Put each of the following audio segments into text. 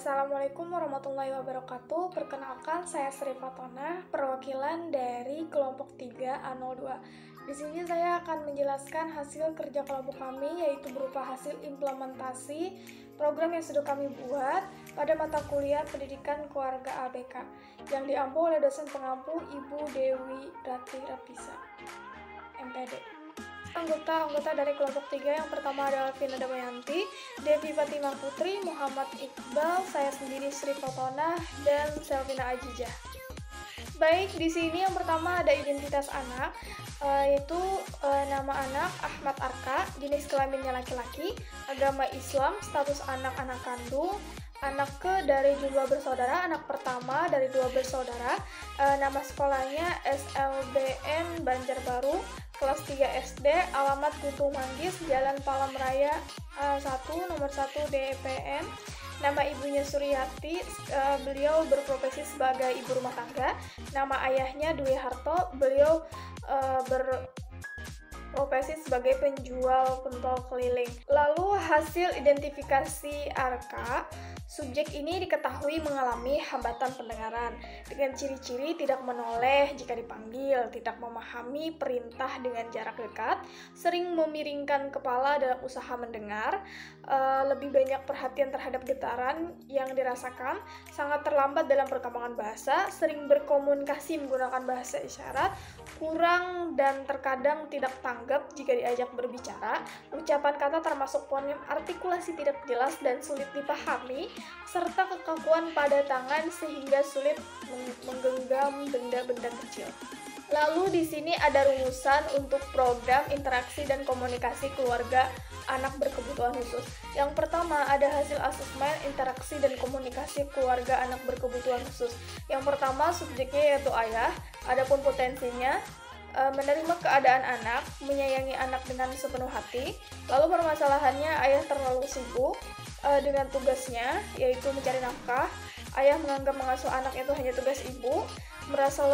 Assalamualaikum warahmatullahi wabarakatuh. Perkenalkan, saya Sri Fatona, perwakilan dari kelompok 3 A02. Di sini saya akan menjelaskan hasil kerja kelompok kami, yaitu berupa hasil implementasi program yang sudah kami buat pada mata kuliah Pendidikan Keluarga ABK yang diampu oleh dosen pengampu Ibu Dewi Rati Rapisa, MPD. Anggota dari kelompok 3 yang pertama adalah Vina Damayanti, Devi Fatimah Putri, Muhammad Iqbal, saya sendiri Sri Fatona, dan Selvina Ajijah. Baik, di sini yang pertama ada identitas anak, yaitu nama anak Ahmad Arka, jenis kelaminnya laki-laki, agama Islam, status anak kandung, anak ke dari jumlah bersaudara, anak pertama dari 2 bersaudara, nama sekolahnya SLBN Banjarbaru, kelas 3 SD, alamat Guntung Manggis, Jalan Palam Raya 1, nomor 1 DPN. Nama ibunya Suryati, beliau berprofesi sebagai ibu rumah tangga. Nama ayahnya Dwi Harto, beliau berprofesi sebagai penjual pentol keliling. Lalu hasil identifikasi Arka, subjek ini diketahui mengalami hambatan pendengaran dengan ciri-ciri tidak menoleh jika dipanggil, tidak memahami perintah dengan jarak dekat, sering memiringkan kepala dalam usaha mendengar, lebih banyak perhatian terhadap getaran yang dirasakan, sangat terlambat dalam perkembangan bahasa, sering berkomunikasi menggunakan bahasa isyarat, kurang dan terkadang tidak tanggap jika diajak berbicara, ucapan kata termasuk fonem artikulasi tidak jelas dan sulit dipahami, serta kekakuan pada tangan sehingga sulit menggenggam benda-benda kecil. Lalu di sini ada rumusan untuk program interaksi dan komunikasi keluarga anak berkebutuhan khusus. Yang pertama ada hasil asesmen interaksi dan komunikasi keluarga anak berkebutuhan khusus. Yang pertama subjeknya yaitu ayah, adapun potensinya menerima keadaan anak, menyayangi anak dengan sepenuh hati. Lalu permasalahannya ayah terlalu sibuk dengan tugasnya, yaitu mencari nafkah. Ayah menganggap mengasuh anak itu hanya tugas ibu, merasa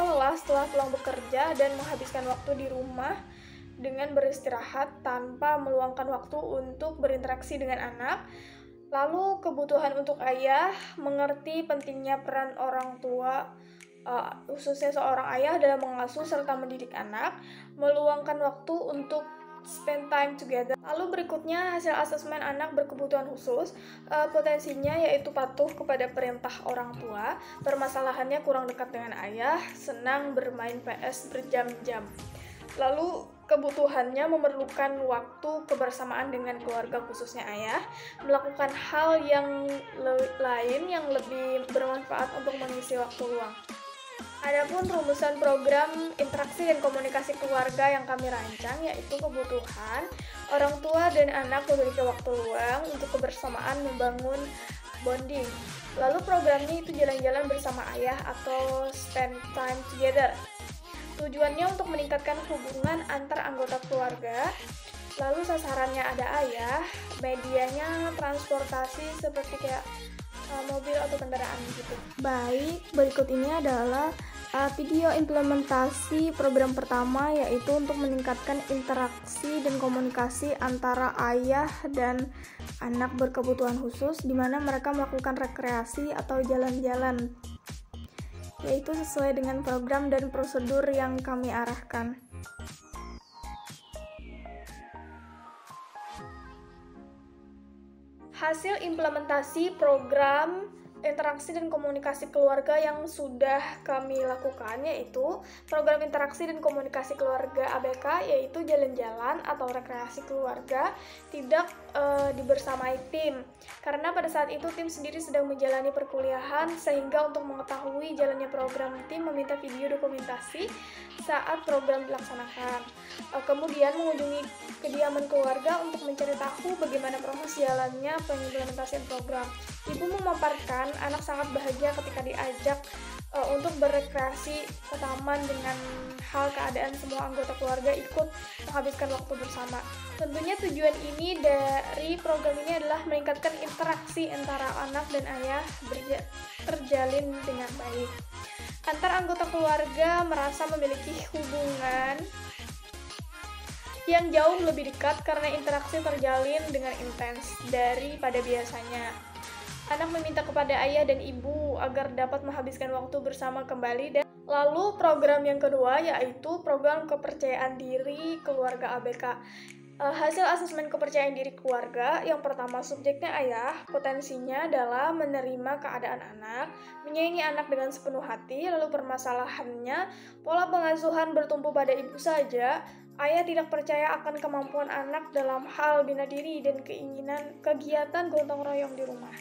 lelah setelah pulang bekerja dan menghabiskan waktu di rumah dengan beristirahat tanpa meluangkan waktu untuk berinteraksi dengan anak. Lalu kebutuhan untuk ayah, mengerti pentingnya peran orang tua, khususnya seorang ayah dalam mengasuh serta mendidik anak, meluangkan waktu untuk spend time together. Lalu berikutnya hasil asesmen anak berkebutuhan khusus, potensinya yaitu patuh kepada perintah orang tua, permasalahannya kurang dekat dengan ayah, senang bermain PS berjam-jam. Lalu kebutuhannya memerlukan waktu kebersamaan dengan keluarga khususnya ayah, melakukan hal yang lain yang lebih bermanfaat untuk mengisi waktu luang. Adapun rumusan program interaksi dan komunikasi keluarga yang kami rancang yaitu kebutuhan orang tua dan anak memiliki waktu luang untuk kebersamaan membangun bonding. Lalu programnya itu jalan-jalan bersama ayah atau spend time together. Tujuannya untuk meningkatkan hubungan antar anggota keluarga. Lalu sasarannya ada ayah, medianya transportasi seperti kayak mobil atau kendaraan gitu. Baik, berikut ini adalah video implementasi program pertama, yaitu untuk meningkatkan interaksi dan komunikasi antara ayah dan anak berkebutuhan khusus, di mana mereka melakukan rekreasi atau jalan-jalan, yaitu sesuai dengan program dan prosedur yang kami arahkan. Hasil implementasi program interaksi dan komunikasi keluarga yang sudah kami lakukan yaitu program interaksi dan komunikasi keluarga ABK, yaitu jalan-jalan atau rekreasi keluarga tidak dibersamai tim, karena pada saat itu tim sendiri sedang menjalani perkuliahan, sehingga untuk mengetahui jalannya program tim meminta video dokumentasi saat program dilaksanakan. Kemudian mengunjungi kediaman keluarga untuk mencari tahu bagaimana proses jalannya pengimplementasian program. Ibu memaparkan anak sangat bahagia ketika diajak untuk berekreasi ke taman dengan hal keadaan semua anggota keluarga ikut menghabiskan waktu bersama. Tentunya tujuan ini dari program ini adalah meningkatkan interaksi antara anak dan ayah terjalin dengan baik. Antar anggota keluarga merasa memiliki hubungan yang jauh lebih dekat karena interaksi terjalin dengan intens daripada biasanya. Anak meminta kepada ayah dan ibu agar dapat menghabiskan waktu bersama kembali. Dan lalu program yang kedua yaitu program kepercayaan diri keluarga ABK. Hasil asesmen kepercayaan diri keluarga, yang pertama subjeknya ayah, potensinya adalah menerima keadaan anak, menyayangi anak dengan sepenuh hati, lalu permasalahannya, pola pengasuhan bertumpu pada ibu saja, ayah tidak percaya akan kemampuan anak dalam hal bina diri dan keinginan kegiatan gotong royong di rumah.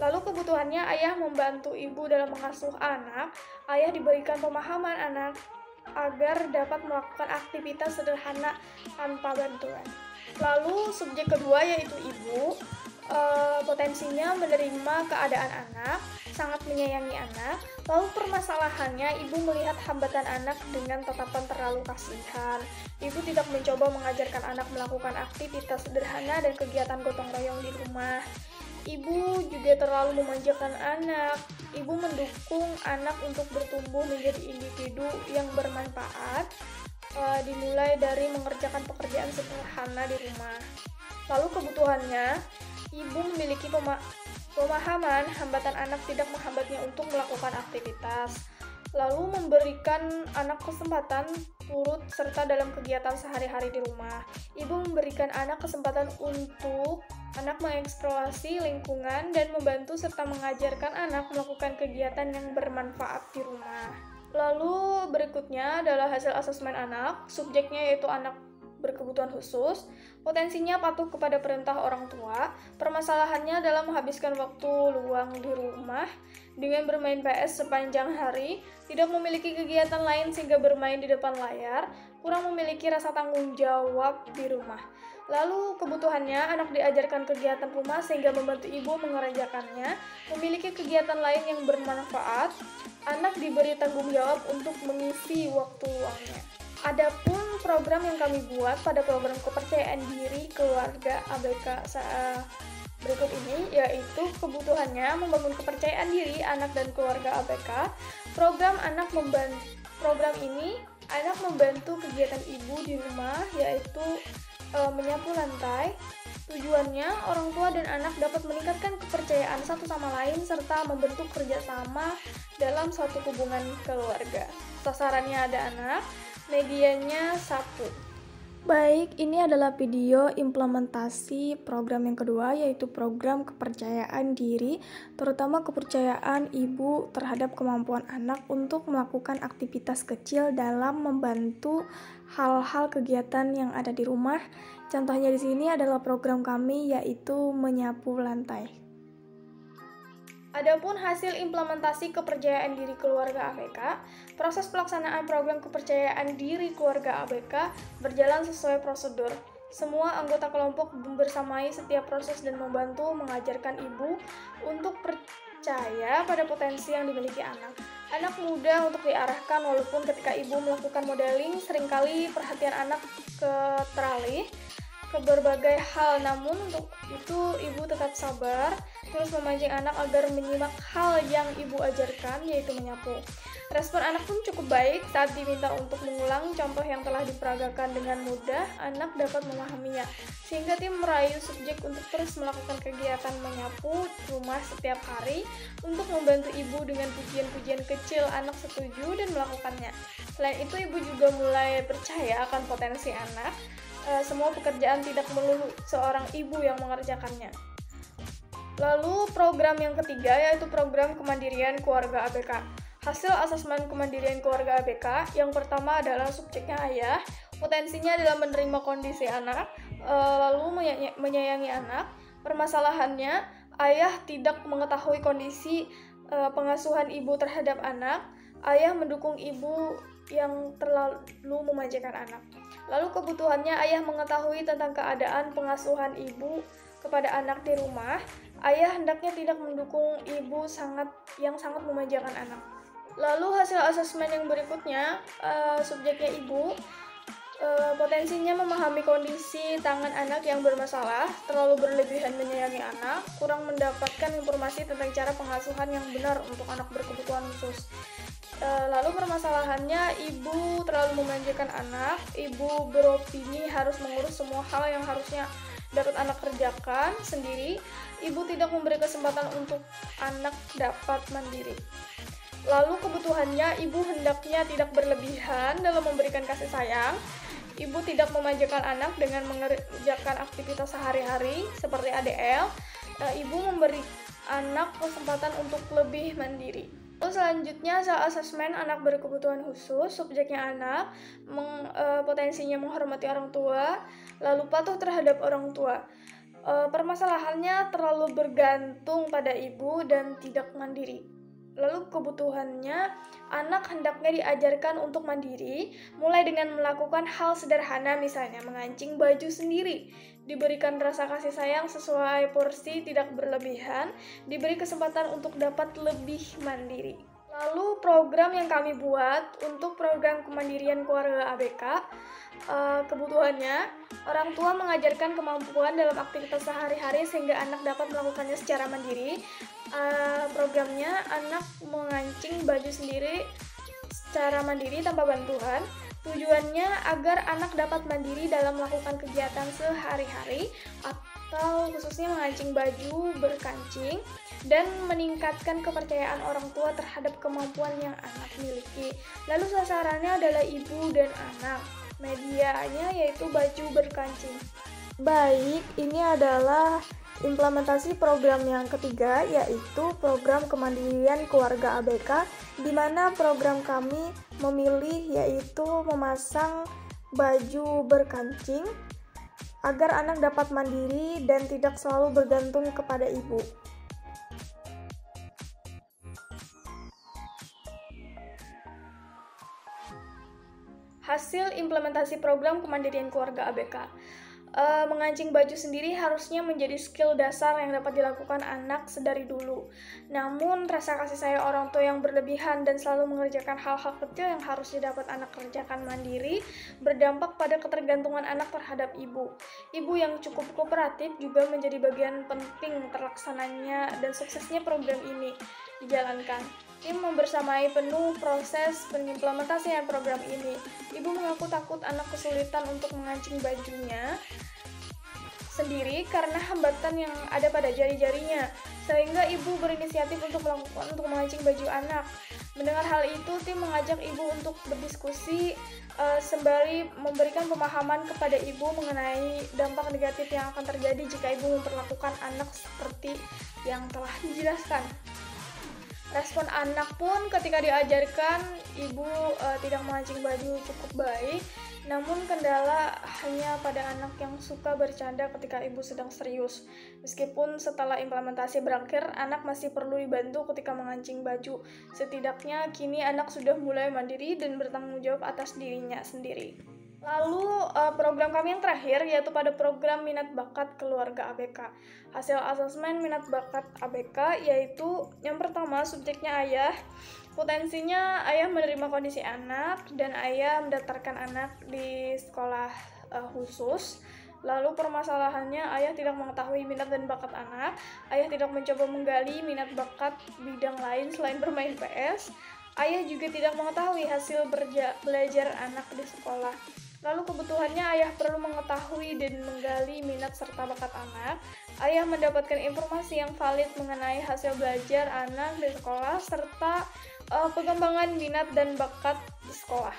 Lalu kebutuhannya, ayah membantu ibu dalam mengasuh anak, ayah diberikan pemahaman anak, agar dapat melakukan aktivitas sederhana tanpa bantuan. Lalu subjek kedua yaitu ibu, potensinya menerima keadaan anak, sangat menyayangi anak. Lalu permasalahannya, ibu melihat hambatan anak dengan tatapan terlalu kasihan. Ibu tidak mencoba mengajarkan anak melakukan aktivitas sederhana dan kegiatan gotong royong di rumah. Ibu juga terlalu memanjakan anak. Ibu mendukung anak untuk bertumbuh menjadi individu yang bermanfaat, dimulai dari mengerjakan pekerjaan sederhana di rumah. Lalu kebutuhannya, ibu memiliki pemahaman hambatan anak tidak menghambatnya untuk melakukan aktivitas. Lalu memberikan anak kesempatan turut serta dalam kegiatan sehari-hari di rumah. Ibu memberikan anak kesempatan untuk anak mengeksplorasi lingkungan dan membantu serta mengajarkan anak melakukan kegiatan yang bermanfaat di rumah. Lalu berikutnya adalah hasil asesmen anak, subjeknya yaitu anak berkebutuhan khusus, potensinya patuh kepada perintah orang tua, permasalahannya dalam menghabiskan waktu luang di rumah dengan bermain PS sepanjang hari, tidak memiliki kegiatan lain sehingga bermain di depan layar, kurang memiliki rasa tanggung jawab di rumah. Lalu kebutuhannya, anak diajarkan kegiatan rumah sehingga membantu ibu mengerjakannya, memiliki kegiatan lain yang bermanfaat, anak diberi tanggung jawab untuk mengisi waktu luangnya. Adapun program yang kami buat pada program kepercayaan diri keluarga ABK berikut ini, yaitu kebutuhannya membangun kepercayaan diri anak dan keluarga ABK. Program ini anak membantu kegiatan ibu di rumah, yaitu menyapu lantai. Tujuannya, orang tua dan anak dapat meningkatkan kepercayaan satu sama lain serta membentuk kerjasama dalam suatu hubungan keluarga. Sasarannya ada anak, medianya 1. Baik, ini adalah video implementasi program yang kedua, yaitu program kepercayaan diri, terutama kepercayaan ibu terhadap kemampuan anak untuk melakukan aktivitas kecil dalam membantu hal-hal kegiatan yang ada di rumah. Contohnya di sini adalah program kami, yaitu menyapu lantai. Adapun hasil implementasi kepercayaan diri keluarga ABK, proses pelaksanaan program kepercayaan diri keluarga ABK berjalan sesuai prosedur. Semua anggota kelompok membersamai setiap proses dan membantu mengajarkan ibu untuk percaya pada potensi yang dimiliki anak. Anak mudah untuk diarahkan walaupun ketika ibu melakukan modeling seringkali perhatian anak teralih ke berbagai hal, namun untuk itu ibu tetap sabar, terus memancing anak agar menyimak hal yang ibu ajarkan, yaitu menyapu. Respon anak pun cukup baik saat diminta untuk mengulang contoh yang telah diperagakan dengan mudah, anak dapat memahaminya, sehingga tim merayu subjek untuk terus melakukan kegiatan menyapu rumah setiap hari untuk membantu ibu dengan pujian-pujian kecil. Anak setuju dan melakukannya. Selain itu, ibu juga mulai percaya akan potensi anak. Semua pekerjaan tidak melulu seorang ibu yang mengerjakannya. Lalu program yang ketiga yaitu program kemandirian keluarga ABK. Hasil asesmen kemandirian keluarga ABK, yang pertama adalah subjeknya ayah, potensinya adalah menerima kondisi anak, lalu menyayangi anak. Permasalahannya, ayah tidak mengetahui kondisi pengasuhan ibu terhadap anak, ayah mendukung ibu yang terlalu memanjakan anak. Lalu kebutuhannya, ayah mengetahui tentang keadaan pengasuhan ibu kepada anak di rumah. Ayah hendaknya tidak mendukung ibu yang sangat memanjakan anak. Lalu hasil asesmen yang berikutnya, subjeknya ibu, potensinya memahami kondisi tangan anak yang bermasalah, terlalu berlebihan menyayangi anak, kurang mendapatkan informasi tentang cara pengasuhan yang benar untuk anak berkebutuhan khusus. Lalu permasalahannya, ibu terlalu memanjakan anak. Ibu beropini harus mengurus semua hal yang harusnya dapat anak kerjakan sendiri. Ibu tidak memberi kesempatan untuk anak dapat mandiri. Lalu kebutuhannya, ibu hendaknya tidak berlebihan dalam memberikan kasih sayang. Ibu tidak memanjakan anak dengan mengerjakan aktivitas sehari-hari seperti ADL. Ibu memberi anak kesempatan untuk lebih mandiri. Lalu selanjutnya, self-assessment anak berkebutuhan khusus. Subjeknya anak, potensinya menghormati orang tua, lalu patuh terhadap orang tua. Permasalahannya terlalu bergantung pada ibu dan tidak mandiri. Lalu kebutuhannya, anak hendaknya diajarkan untuk mandiri, mulai dengan melakukan hal sederhana, misalnya mengancing baju sendiri, diberikan rasa kasih sayang sesuai porsi, tidak berlebihan, diberi kesempatan untuk dapat lebih mandiri. Lalu program yang kami buat untuk program kemandirian keluarga ABK, kebutuhannya, orang tua mengajarkan kemampuan dalam aktivitas sehari-hari sehingga anak dapat melakukannya secara mandiri. Programnya, anak mengancing baju sendiri secara mandiri tanpa bantuan. Tujuannya agar anak dapat mandiri dalam melakukan kegiatan sehari-hari atau khususnya mengancing baju, berkancing, dan meningkatkan kepercayaan orang tua terhadap kemampuan yang anak miliki. Lalu sasarannya adalah ibu dan anak. Medianya yaitu baju berkancing. Baik, ini adalah implementasi program yang ketiga, yaitu program kemandirian keluarga ABK, di mana program kami memilih yaitu memasang baju berkancing agar anak dapat mandiri dan tidak selalu bergantung kepada ibu. Hasil implementasi program kemandirian keluarga ABK. Mengancing baju sendiri harusnya menjadi skill dasar yang dapat dilakukan anak sedari dulu. Namun, rasa kasih sayang orang tua yang berlebihan dan selalu mengerjakan hal-hal kecil yang harusnya dapat anak kerjakan mandiri berdampak pada ketergantungan anak terhadap ibu. Ibu yang cukup kooperatif juga menjadi bagian penting terlaksananya dan suksesnya program ini dijalankan. Tim membersamai penuh proses pengimplementasian program ini. Ibu mengaku takut anak kesulitan untuk mengancing bajunya sendiri karena hambatan yang ada pada jari-jarinya, sehingga ibu berinisiatif untuk mengancing baju anak. Mendengar hal itu, tim mengajak ibu untuk berdiskusi sembari memberikan pemahaman kepada ibu mengenai dampak negatif yang akan terjadi jika ibu memperlakukan anak seperti yang telah dijelaskan. Respon anak pun ketika diajarkan, ibu tidak mengancing baju cukup baik, namun kendala hanya pada anak yang suka bercanda ketika ibu sedang serius. Meskipun setelah implementasi berakhir, anak masih perlu dibantu ketika mengancing baju. Setidaknya kini anak sudah mulai mandiri dan bertanggung jawab atas dirinya sendiri. Lalu program kami yang terakhir yaitu pada program minat bakat keluarga ABK. Hasil asesmen minat bakat ABK yaitu yang pertama, subjeknya ayah. Potensinya ayah menerima kondisi anak dan ayah mendaftarkan anak di sekolah khusus. Lalu permasalahannya, ayah tidak mengetahui minat dan bakat anak. Ayah tidak mencoba menggali minat bakat bidang lain selain bermain PS. Ayah juga tidak mengetahui hasil belajar anak di sekolah. Lalu kebutuhannya, ayah perlu mengetahui dan menggali minat serta bakat anak. Ayah mendapatkan informasi yang valid mengenai hasil belajar anak di sekolah serta pengembangan minat dan bakat di sekolah.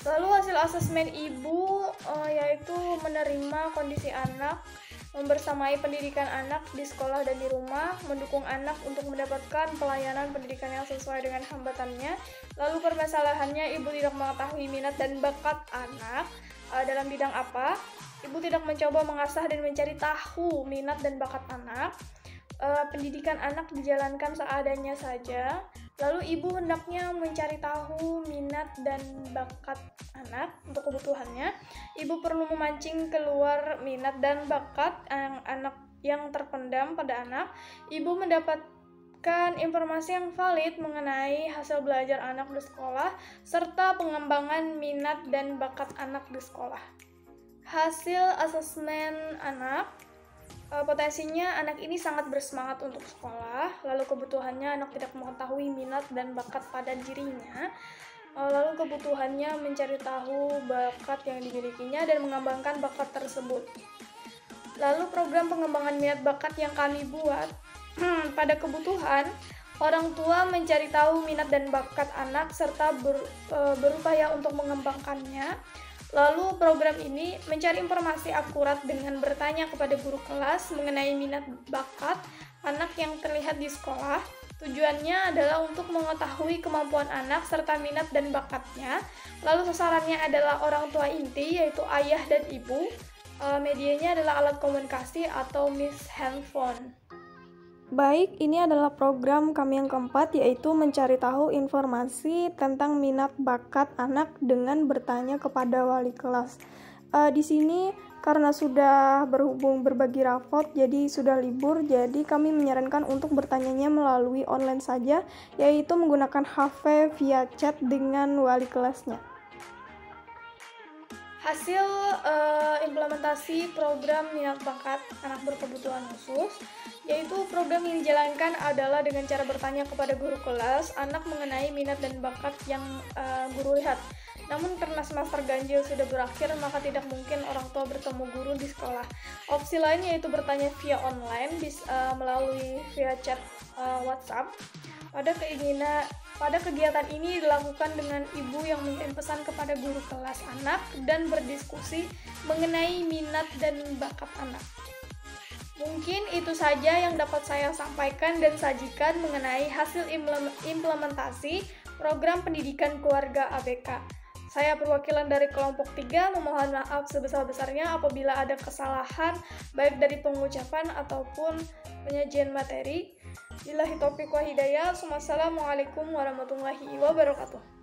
Lalu hasil asesmen ibu yaitu menerima kondisi anak, membersamai pendidikan anak di sekolah dan di rumah, mendukung anak untuk mendapatkan pelayanan pendidikan yang sesuai dengan hambatannya. Lalu permasalahannya, ibu tidak mengetahui minat dan bakat anak dalam bidang apa. Ibu tidak mencoba mengasah dan mencari tahu minat dan bakat anak. Pendidikan anak dijalankan seadanya saja. Lalu ibu hendaknya mencari tahu minat dan bakat anak untuk kebutuhannya. Ibu perlu memancing keluar minat dan bakat anak yang terpendam pada anak. Ibu mendapatkan informasi yang valid mengenai hasil belajar anak di sekolah serta pengembangan minat dan bakat anak di sekolah. Hasil asesmen anak Potensinya anak ini sangat bersemangat untuk sekolah, lalu kebutuhannya anak tidak mengetahui minat dan bakat pada dirinya, lalu kebutuhannya mencari tahu bakat yang dimilikinya dan mengembangkan bakat tersebut. Lalu program pengembangan minat bakat yang kami buat, pada kebutuhan, orang tua mencari tahu minat dan bakat anak serta berupaya untuk mengembangkannya. Lalu program ini mencari informasi akurat dengan bertanya kepada guru kelas mengenai minat bakat anak yang terlihat di sekolah. Tujuannya adalah untuk mengetahui kemampuan anak serta minat dan bakatnya. Lalu sasarannya adalah orang tua inti, yaitu ayah dan ibu. Medianya adalah alat komunikasi atau handphone. Baik, ini adalah program kami yang keempat, yaitu mencari tahu informasi tentang minat bakat anak dengan bertanya kepada wali kelas. Di sini karena sudah berhubung berbagi rapot, jadi sudah libur, jadi kami menyarankan untuk bertanyanya melalui online saja, yaitu menggunakan HP via chat dengan wali kelasnya. Hasil implementasi program minat bakat anak berkebutuhan khusus, yaitu program yang dijalankan adalah dengan cara bertanya kepada guru kelas anak mengenai minat dan bakat yang guru lihat. Namun karena semester ganjil sudah berakhir, maka tidak mungkin orang tua bertemu guru di sekolah. Opsi lain yaitu bertanya via online melalui via chat WhatsApp. Pada kegiatan ini dilakukan dengan ibu yang mengirim pesan kepada guru kelas anak dan berdiskusi mengenai minat dan bakat anak. Mungkin itu saja yang dapat saya sampaikan dan sajikan mengenai hasil implementasi program pendidikan keluarga ABK. Saya perwakilan dari kelompok 3 memohon maaf sebesar-besarnya apabila ada kesalahan baik dari pengucapan ataupun penyajian materi. Billahi taufiq wa hidayah. Wassalamualaikum warahmatullahi wabarakatuh.